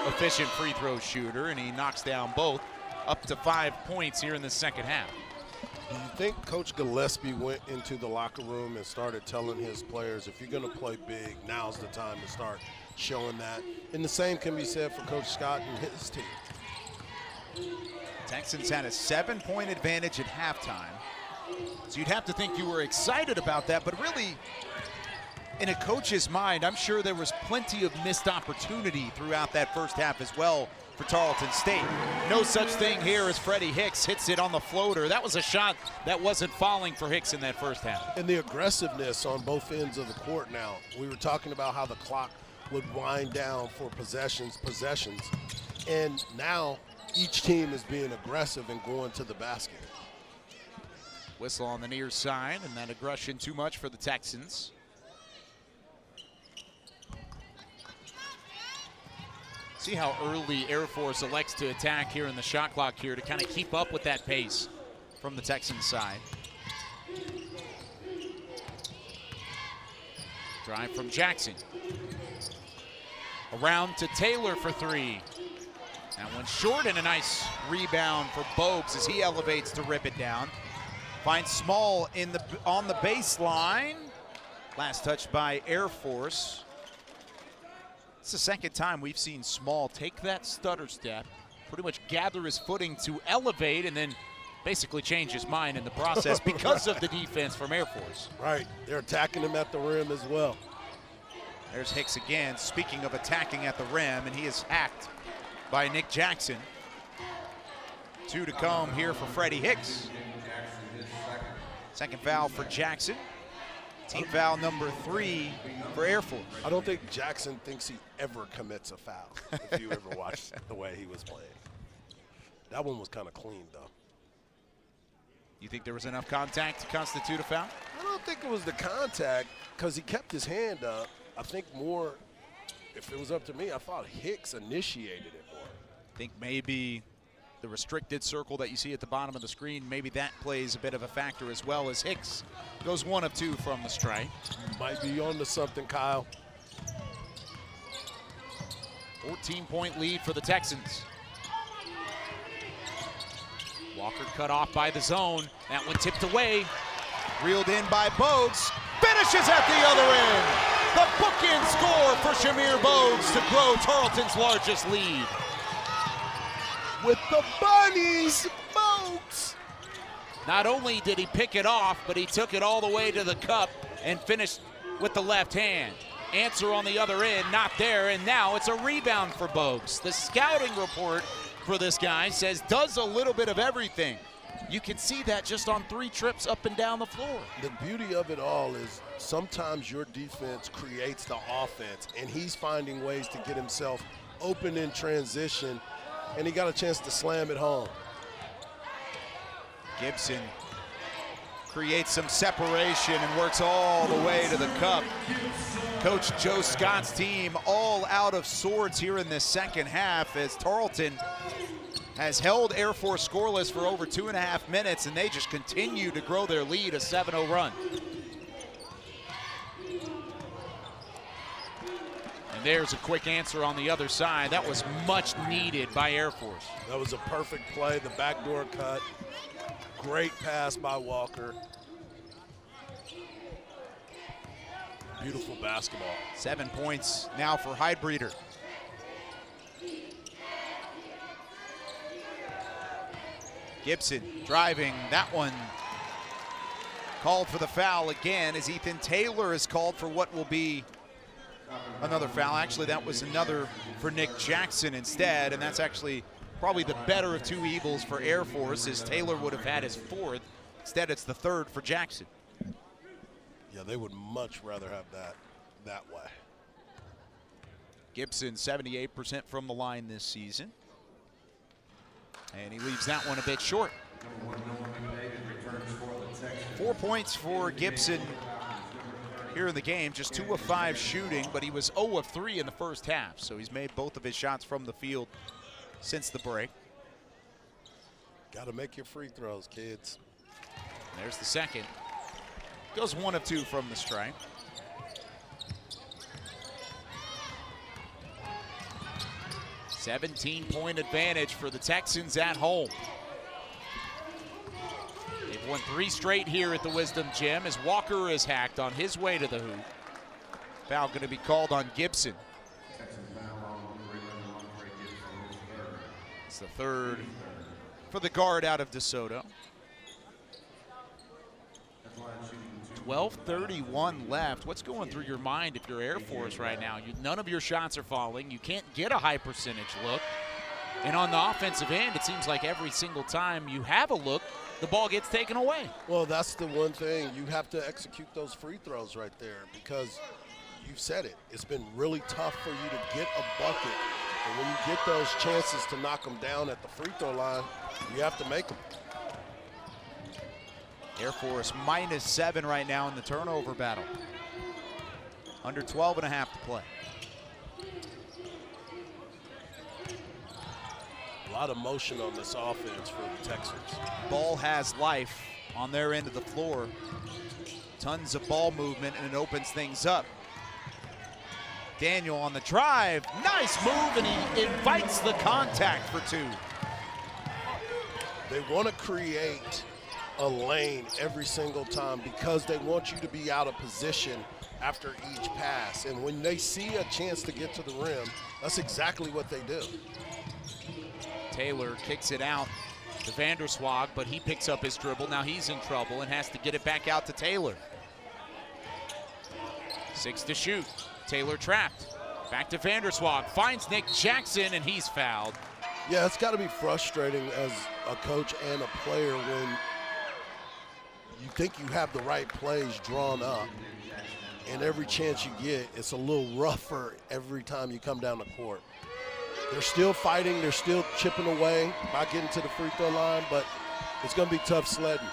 efficient free throw shooter, and he knocks down both, up to 5 points here in the second half. Do you think Coach Gillespie went into the locker room and started telling his players, if you're going to play big, now's the time to start showing that? And the same can be said for Coach Scott and his team. Texans had a 7-point advantage at halftime. So you'd have to think you were excited about that, but really, in a coach's mind, I'm sure there was plenty of missed opportunity throughout that first half as well for Tarleton State. No such thing here as Freddie Hicks hits it on the floater. That was a shot that wasn't falling for Hicks in that first half. And the aggressiveness on both ends of the court now. We were talking about how the clock would wind down for possessions. And now each team is being aggressive and going to the basket. Whistle on the near side, and that aggression too much for the Texans. See how early Air Force elects to attack here in the shot clock here to kind of keep up with that pace from the Texans side. Drive from Jackson. Around to Taylor for 3. That one short, and a nice rebound for Bogues as he elevates to rip it down. Finds Small on the baseline. Last touch by Air Force. It's the second time we've seen Small take that stutter step, pretty much gather his footing to elevate, and then basically change his mind in the process because of the defense from Air Force. Right, they're attacking him at the rim as well. There's Hicks again, speaking of attacking at the rim, and he is hacked by Nick Jackson. 2 to come here for Freddie Hicks. Second foul for Jackson. Team foul number 3 for Air Force. I don't think Jackson thinks he ever commits a foul, if you ever watched the way he was playing. That one was kind of clean, though. You think there was enough contact to constitute a foul? I don't think it was the contact, because he kept his hand up. I think more, if it was up to me, I thought Hicks initiated it more. I think maybe the restricted circle that you see at the bottom of the screen, maybe that plays a bit of a factor as well, as Hicks goes 1 of 2 from the strike. Might be on to something, Kyle. 14-point lead for the Texans. Walker cut off by the zone. That one tipped away. Reeled in by Bogues. Finishes at the other end. The bookend score for Shamir Bogues to grow Tarleton's largest lead. With the bunnies, Bogues. Not only did he pick it off, but he took it all the way to the cup and finished with the left hand. Answer on the other end, not there, and now it's a rebound for Bogues. The scouting report for this guy says does a little bit of everything. You can see that just on 3 trips up and down the floor. The beauty of it all is sometimes your defense creates the offense, and he's finding ways to get himself open in transition, and he got a chance to slam it home. Gibson creates some separation and works all the way to the cup. Coach Joe Scott's team all out of sorts here in this second half as Tarleton has held Air Force scoreless for over 2.5 minutes, and they just continue to grow their lead, a 7-0 run. And there's a quick answer on the other side. That was much needed by Air Force. That was a perfect play, the backdoor cut. Great pass by Walker. Beautiful basketball. 7 points now for Heidbreeder. Gibson driving, that one called for the foul again as Ethan Taylor is called for what will be another foul. Actually, that was another for Nick Jackson instead, and that's actually probably the better of two evils for Air Force, as Taylor would have had his fourth. Instead, it's the third for Jackson. Yeah, they would much rather have that way. Gibson 78% from the line this season. And he leaves that one a bit short. 4 points for Gibson here in the game, just 2 of 5 shooting, but he was 0 of 3 in the first half. So he's made both of his shots from the field since the break. Got to make your free throws, kids. There's the second. Goes 1 of 2 from the stripe. $17-point advantage for the Texans at home. They've won 3 straight here at the Wisdom Gym as Walker is hacked on his way to the hoop. Foul going to be called on Gibson. It's the third for the guard out of DeSoto. 12:31 left. What's going through your mind if you're Air Force right now? None of your shots are falling. You can't get a high percentage look. And on the offensive end, it seems like every single time you have a look, the ball gets taken away. Well, that's the one thing. You have to execute those free throws right there because you've said it. It's been really tough for you to get a bucket. And when you get those chances to knock them down at the free throw line, you have to make them. Air Force -7 right now in the turnover battle. Under 12.5 to play. A lot of motion on this offense for the Texans. Ball has life on their end of the floor. Tons of ball movement, and it opens things up. Daniel on the drive. Nice move, and he invites the contact for 2. They want to create a lane every single time because they want you to be out of position after each pass. And when they see a chance to get to the rim, that's exactly what they do. Taylor kicks it out to Vanderswag, but he picks up his dribble. Now he's in trouble and has to get it back out to Taylor. 6 to shoot. Taylor trapped. Back to Vanderswag. Finds Nick Jackson, and he's fouled. Yeah, it's got to be frustrating as a coach and a player when you think you have the right plays drawn up, and every chance you get, it's a little rougher every time you come down the court. They're still fighting. They're still chipping away by getting to the free throw line, but it's going to be tough sledding.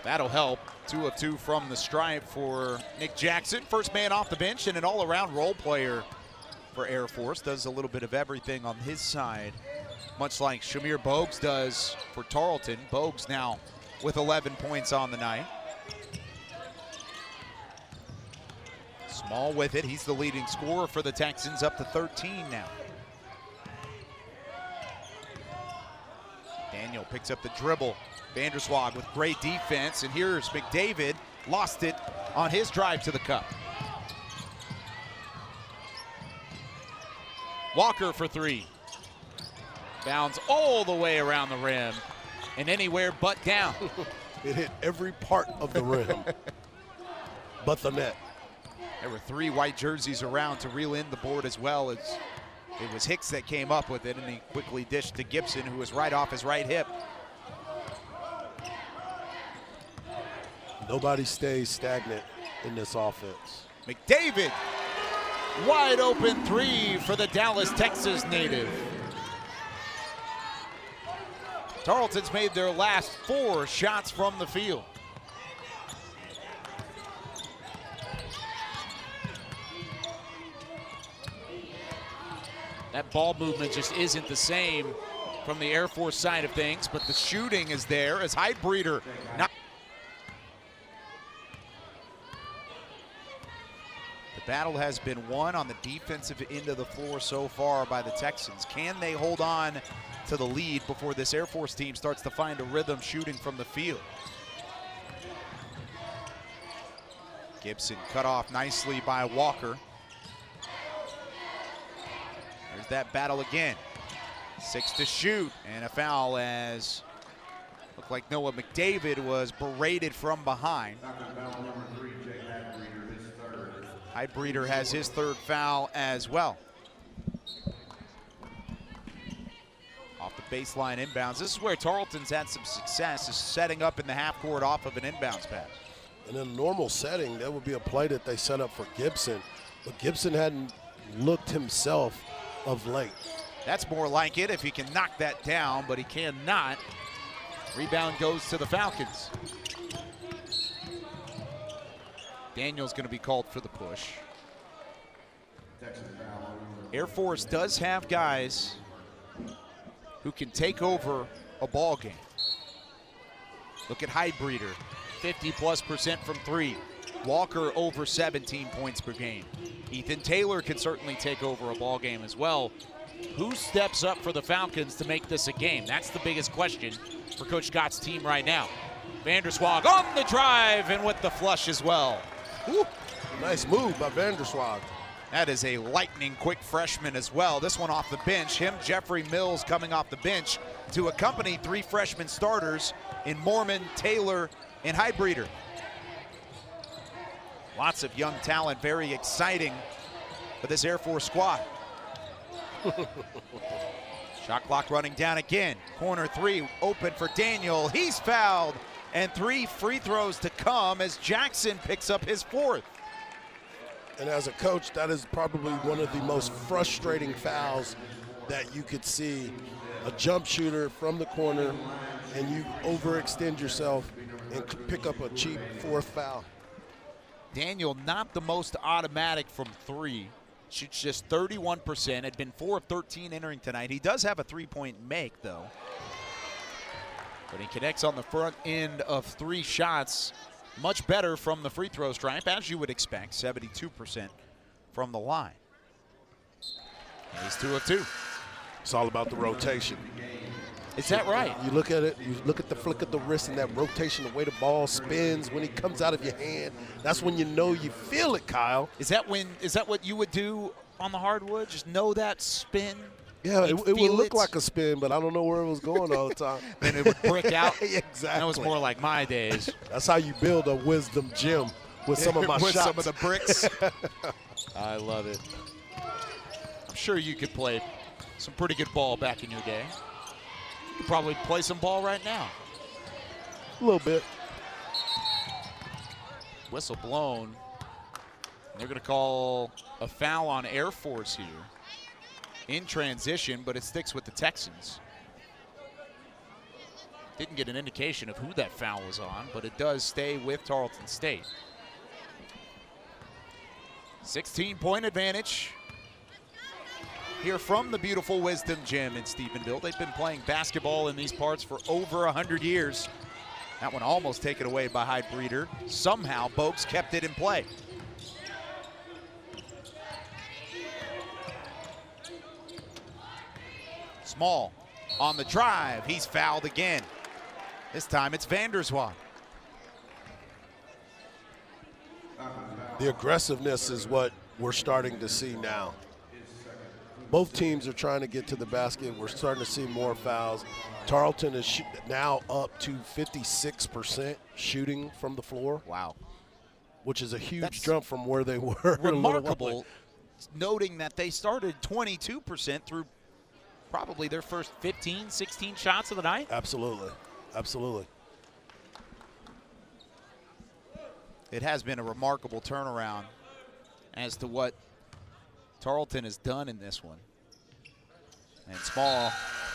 That'll help. 2 of 2 from the stripe for Nick Jackson. First man off the bench and an all-around role player for Air Force. Does a little bit of everything on his side, much like Shamir Bogues does for Tarleton. Bogues now with 11 points on the night. Small with it. He's the leading scorer for the Texans, up to 13 now. Daniel picks up the dribble. Vanderswag with great defense, and here's McDavid. Lost it on his drive to the cup. Walker for 3. Bounds all the way around the rim and anywhere but down. It hit every part of the rim but the net. There were 3 white jerseys around to reel in the board as well, as it was Hicks that came up with it, and he quickly dished to Gibson, who was right off his right hip. Nobody stays stagnant in this offense. McDavid, wide open 3 for the Dallas, Texas native. Tarleton's made their last 4 shots from the field. That ball movement just isn't the same from the Air Force side of things, but the shooting is there as Heidbreeder. The battle has been won on the defensive end of the floor so far by the Texans. Can they hold on to the lead before this Air Force team starts to find a rhythm shooting from the field? Gibson cut off nicely by Walker. There's that battle again. 6 to shoot, and a foul as looked like Noah McDavid was berated from behind. Heidbreeder has his 3rd foul as well. Off the baseline inbounds. This is where Tarleton's had some success, is setting up in the half court off of an inbounds pass. In a normal setting, that would be a play that they set up for Gibson, but Gibson hadn't looked himself of late. That's more like it if he can knock that down, but he cannot. Rebound goes to the Falcons. Daniel's going to be called for the push. Air Force does have guys who can take over a ball game. Look at Heidbreeder, 50+% from 3. Walker over 17 points per game. Ethan Taylor can certainly take over a ball game as well. Who steps up for the Falcons to make this a game? That's the biggest question for Coach Scott's team right now. Vanderswag on the drive and with the flush as well. Woo. Nice move by Vanderswag. That is a lightning quick freshman as well. This one off the bench. Him, Jeffrey Mills coming off the bench to accompany 3 freshman starters in Mormon, Taylor, and Heidbreeder. Lots of young talent, very exciting for this Air Force squad. Shot clock running down again. Corner 3 open for Daniel. He's fouled, and 3 free throws to come as Jackson picks up his 4th. And as a coach, that is probably one of the most frustrating fouls that you could see. A jump shooter from the corner, and you overextend yourself and pick up a cheap 4th foul. Daniel not the most automatic from 3. Shoots just 31%. Had been 4 of 13 entering tonight. He does have a 3-point make, though. But he connects on the front end of 3 shots. Much better from the free throw stripe, as you would expect. 72% from the line. And he's 2 of 2. It's all about the rotation. Is that right? You look at it, you look at the flick of the wrist and that rotation, the way the ball spins when he comes out of your hand. That's when you know you feel it, Kyle. Is that what you would do on the hardwood? Just know that spin? Yeah, it would look like a spin, but I don't know where it was going all the time. Then it would brick out? Exactly. That was more like my days. That's how you build a wisdom gym with some of my with shots. Some of the bricks. I love it. I'm sure you could play some pretty good ball back in your day. You could probably play some ball right now. A little bit. Whistle blown. They're going to call a foul on Air Force here in transition, but it sticks with the Texans. Didn't get an indication of who that foul was on, but it does stay with Tarleton State. 16-point advantage here from the beautiful Wisdom Gym in Stephenville. They've been playing basketball in these parts for over 100 years. That one almost taken away by Heidbreeder. Somehow, Bogues kept it in play. Small on the drive. He's fouled again. This time it's Vanderswag. The aggressiveness is what we're starting to see now. Both teams are trying to get to the basket. We're starting to see more fouls. Tarleton is now up to 56% shooting from the floor. Wow. Which is a huge jump from where they were. Remarkable, noting that they started 22% through probably their first 15, 16 shots of the night. Absolutely. Absolutely. It has been a remarkable turnaround as to what Tarleton has done in this one. And Small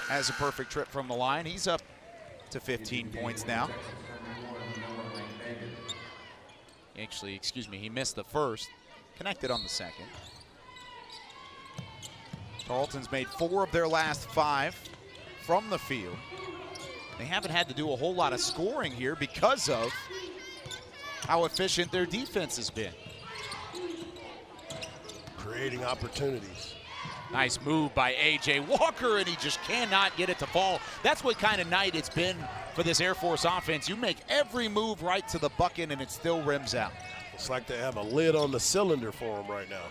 has a perfect trip from the line. He's up to 15 points now. Actually, excuse me, he missed the first, connected on the second. Tarleton's made 4 of their last 5 from the field. They haven't had to do a whole lot of scoring here because of how efficient their defense has been. Creating opportunities. Nice move by A.J. Walker, and he just cannot get it to fall. That's what kind of night it's been for this Air Force offense. You make every move right to the bucket, and it still rims out. It's like they have a lid on the cylinder for him right now.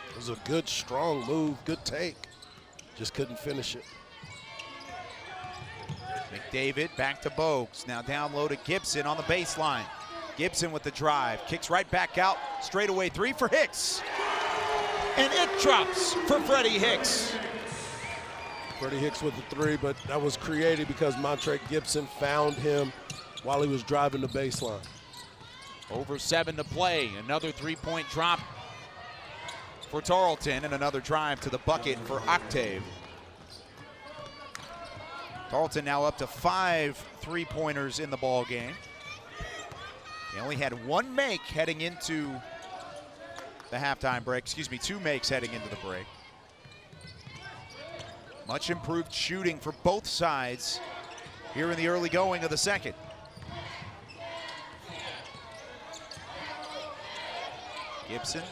It was a good, strong move, good take. Just couldn't finish it. McDavid back to Bogues. Now down low to Gibson on the baseline. Gibson with the drive. Kicks right back out. Straightaway 3 for Hicks. And it drops for Freddie Hicks. Freddie Hicks with the 3, but that was created because Montre Gibson found him while he was driving the baseline. Over 7 to play. Another 3-point drop for Tarleton and another drive to the bucket for Octave. Tarleton now up to 5 3-pointers in the ball game. They only had 1 make heading into the halftime break. Excuse me, 2 makes heading into the break. Much improved shooting for both sides here in the early going of the second. Gibson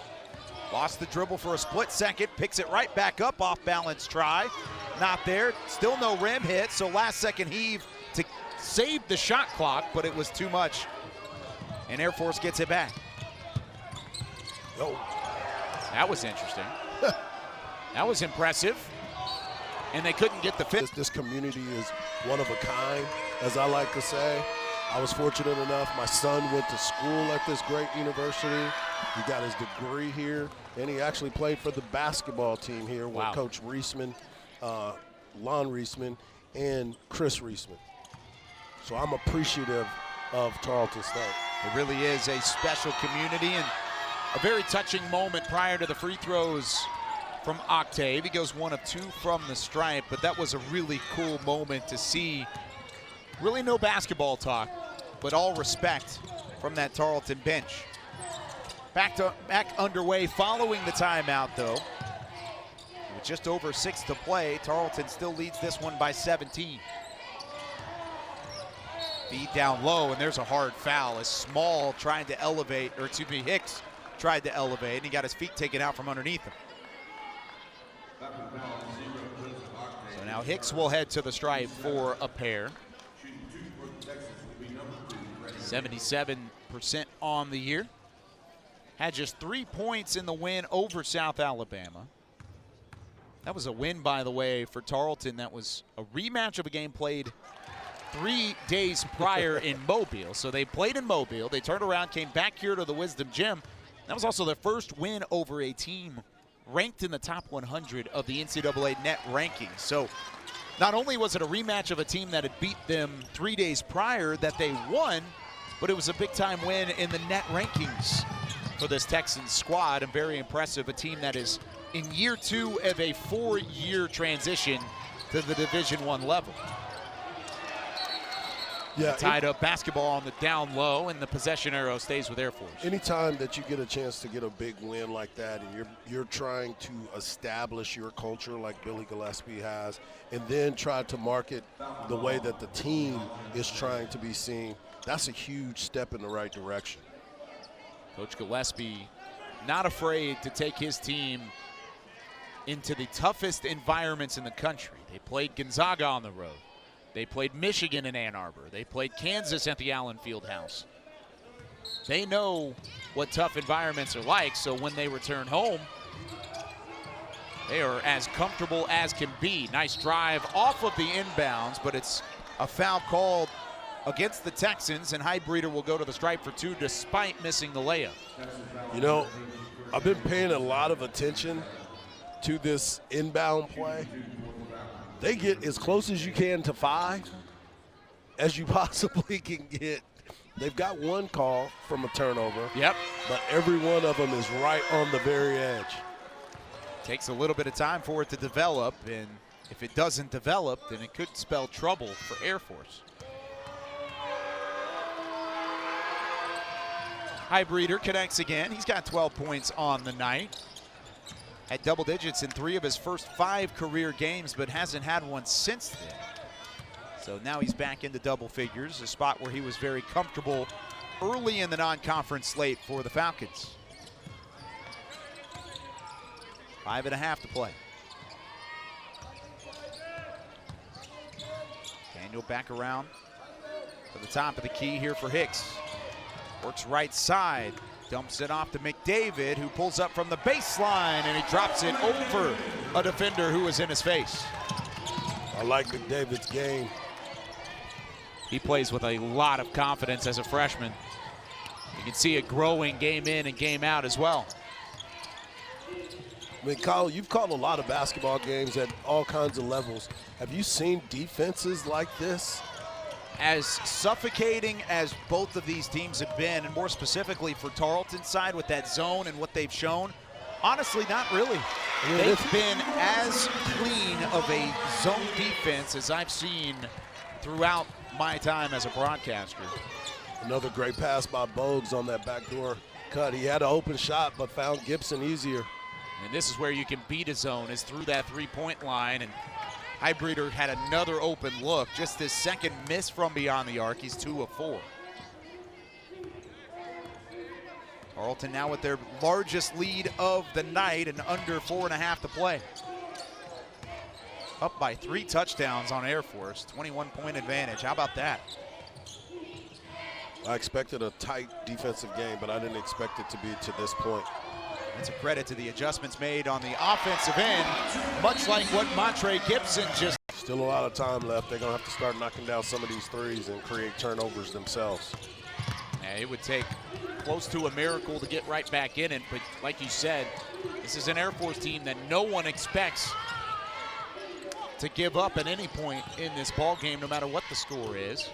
lost the dribble for a split second, picks it right back up, off balance try. Not there, still no rim hit, so last second heave to save the shot clock, but it was too much. And Air Force gets it back. Oh. That was interesting. That was impressive. And they couldn't get the fit. This community is one of a kind, as I like to say. I was fortunate enough, my son went to school at this great university. He got his degree here, and he actually played for the basketball team here with Coach Reisman, Lon Reisman, and Chris Reisman. So I'm appreciative of Tarleton State. It really is a special community and a very touching moment prior to the free throws from Octave. He goes 1 of 2 from the stripe, but that was a really cool moment to see. Really no basketball talk, but all respect from that Tarleton bench. Back underway following the timeout, though. With just over 6 to play, Tarleton still leads this one by 17. Feed down low, and there's a hard foul as Small trying to elevate, or excuse me, Hicks tried to elevate, and he got his feet taken out from underneath him. So now Hicks will head to the stripe for a pair. 77% on the year. Had just 3 points in the win over South Alabama. That was a win, by the way, for Tarleton. That was a rematch of a game played 3 days prior in Mobile. So they played in Mobile. They turned around, came back here to the Wisdom Gym. That was also their first win over a team ranked in the top 100 of the NCAA net rankings. So not only was it a rematch of a team that had beat them 3 days prior that they won, but it was a big-time win in the net rankings for this Texans squad, and very impressive. A team that is in year 2 of a 4-year transition to the Division I level. Yeah, tied up basketball on the down low, and the possession arrow stays with Air Force. Anytime that you get a chance to get a big win like that, and you're trying to establish your culture like Billy Gillespie has, and then try to market the way that the team is trying to be seen, that's a huge step in the right direction. Coach Gillespie not afraid to take his team into the toughest environments in the country. They played Gonzaga on the road. They played Michigan in Ann Arbor. They played Kansas at the Allen Fieldhouse. They know what tough environments are like, so when they return home, they are as comfortable as can be. Nice drive off of the inbounds, but it's a foul called against the Texans, and Heidbreeder will go to the stripe for 2 despite missing the layup. You know, I've been paying a lot of attention to this inbound play. They get as close as you can to 5 as you possibly can get. They've got 1 call from a turnover. Yep. But every one of them is right on the very edge. Takes a little bit of time for it to develop, and If it doesn't develop, then it could spell trouble for Air Force. Highbreeder connects again. He's got 12 points on the night. Had double digits in 3 of his first 5 career games, but hasn't had one since then. So now he's back into double figures, a spot where he was very comfortable early in the non-conference slate for the Falcons. 5.5 to play. Daniel back around to the top of the key here for Hicks. Works right side, dumps it off to McDavid, who pulls up from the baseline, and he drops it over a defender who was in his face. I like McDavid's game. He plays with a lot of confidence as a freshman. You can see it growing game in and game out as well. I mean, Kyle, you've called a lot of basketball games at all kinds of levels. Have you seen defenses like this? As suffocating as both of these teams have been, and more specifically for Tarleton's side with that zone and what they've shown, honestly, not really. They've been as clean of a zone defense as I've seen throughout my time as a broadcaster. Another great pass by Bogues on that backdoor cut. He had an open shot, but found Gibson easier. And this is where you can beat a zone, is through that three-point line. And Highbreeder had another open look. Just his second miss from beyond the arc. He's 2 of 4. Tarleton now with their largest lead of the night and under 4.5 to play. Up by 3 touchdowns on Air Force, 21-point advantage. How about that? I expected a tight defensive game, but I didn't expect it to be to this point. It's a credit to the adjustments made on the offensive end, much like what Montre Gibson just. Still a lot of time left. They're going to have to start knocking down some of these threes and create turnovers themselves. Yeah, it would take close to a miracle to get right back in it, but like you said, this is an Air Force team that no one expects to give up at any point in this ball game, no matter what the score is.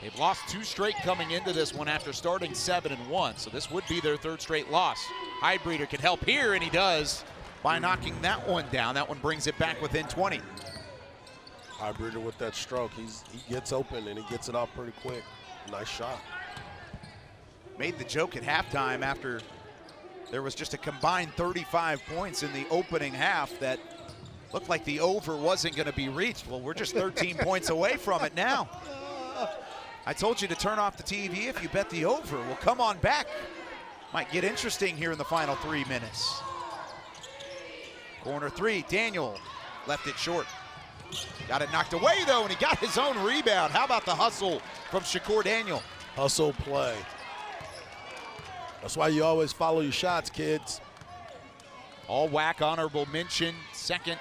They've lost 2 straight coming into this one after starting 7-1, so this would be their 3rd straight loss. Highbreeder can help here, and he does by knocking that one down. That one brings it back within 20. Highbreeder with that stroke, he gets open and he gets it off pretty quick. Nice shot. Made the joke at halftime after there was just a combined 35 points in the opening half that looked like the over wasn't going to be reached. Well, we're just 13 points away from it now. I told you to turn off the TV if you bet the over. Well, come on back. Might get interesting here in the final 3 minutes. Corner 3, Daniel left it short. Got it knocked away, though, and he got his own rebound. How about the hustle from Shakur Daniel? Hustle play. That's why you always follow your shots, kids. All WAC honorable mention, 2nd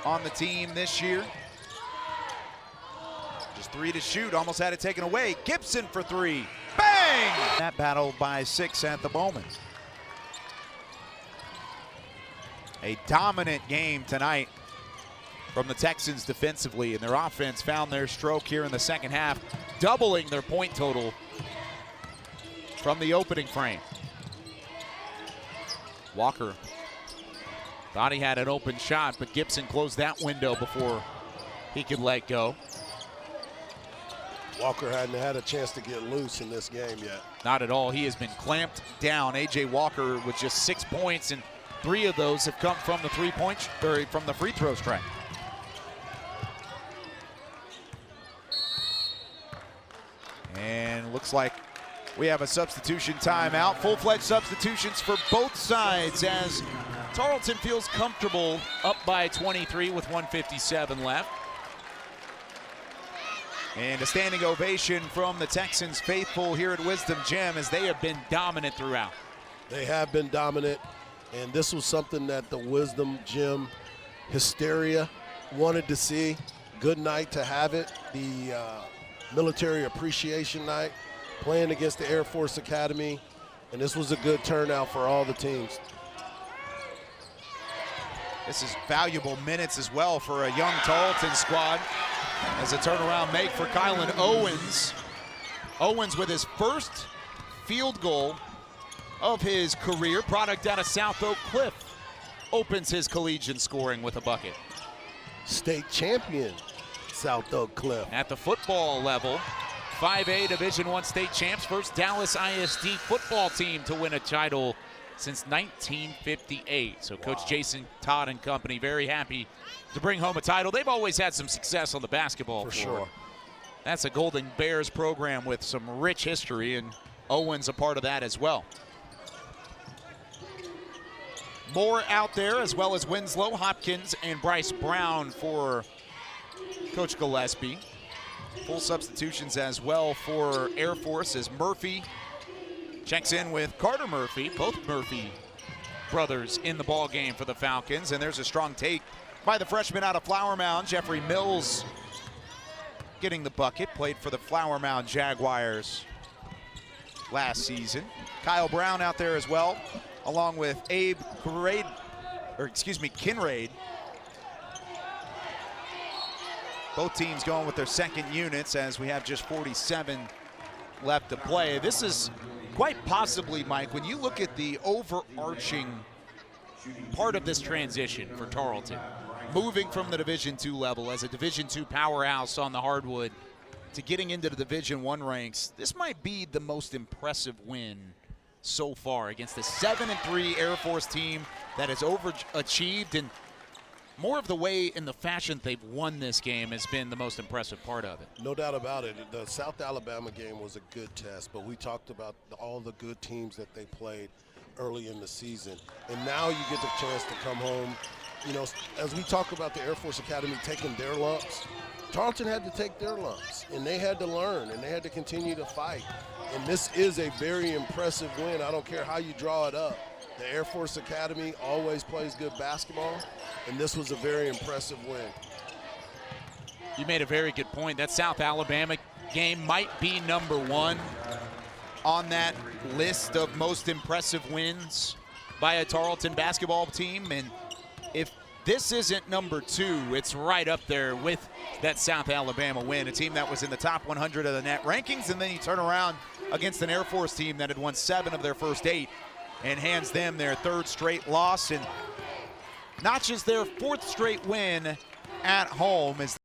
on the team this year. Just 3 to shoot, almost had it taken away. Gibson for 3, bang! That battle by 6 at the moment. A dominant game tonight from the Texans defensively, and their offense found their stroke here in the second half, doubling their point total from the opening frame. Walker thought he had an open shot, but Gibson closed that window before he could let go. Walker hadn't had a chance to get loose in this game yet. Not at all. He has been clamped down. A.J. Walker with just 6 points, and 3 of those have come from the from the free throw strike. And looks like we have a substitution timeout. Full-fledged substitutions for both sides as Tarleton feels comfortable up by 23 with 1:57 left. And a standing ovation from the Texans faithful here at Wisdom Gym as they have been dominant throughout. They have been dominant, and this was something that the Wisdom Gym hysteria wanted to see. Good night to have it. The military appreciation night, playing against the Air Force Academy, and this was a good turnout for all the teams. This is valuable minutes as well for a young Tarleton squad as a turnaround make for Kylan Owens. Owens with his first field goal of his career, product out of South Oak Cliff. opens his collegiate scoring with a bucket. State champion, South Oak Cliff. At the football level, 5A Division I state champs, first Dallas ISD football team to win a title since 1958. So Coach Jason Todd and company very happy to bring home a title. They've always had some success on the basketball For floor. sure. That's a Golden Bears program with some rich history, and Owen's a part of that as well. Moore out there, as well as Winslow, Hopkins, and Bryce Brown for Coach Gillespie. Full substitutions as well for Air Force as Murphy checks in with Carter Murphy, both Murphy brothers in the ball game for the Falcons. And there's a strong take by the freshman out of Flower Mound, Jeffrey Mills, getting the bucket. Played for the Flower Mound Jaguars last season. Kyle Brown out there as well, along with Kinraid. Both teams going with their second units as we have just 47 left to play. This is quite possibly, Mike, when you look at the overarching part of this transition for Tarleton, moving from the Division II level as a Division II powerhouse on the hardwood to getting into the Division I ranks, this might be the most impressive win so far against the 7-3 Air Force team that has overachieved, and more of the way in the fashion they've won this game has been the most impressive part of it. No doubt about it. The South Alabama game was a good test, but we talked about all the good teams that they played early in the season. And now you get the chance to come home. You know, as we talk about the Air Force Academy taking their lumps, Tarleton had to take their lumps, and they had to learn, and they had to continue to fight. And this is a very impressive win. I don't care how you draw it up. The Air Force Academy always plays good basketball, and this was a very impressive win. You made a very good point. That South Alabama game might be number one on that list of most impressive wins by a Tarleton basketball team. And if this isn't number two, it's right up there with that South Alabama win, a team that was in the top 100 of the net rankings, and then you turn around against an Air Force team that had won 7 of their first 8 and hands them their 3rd straight loss and notches their 4th straight win at home as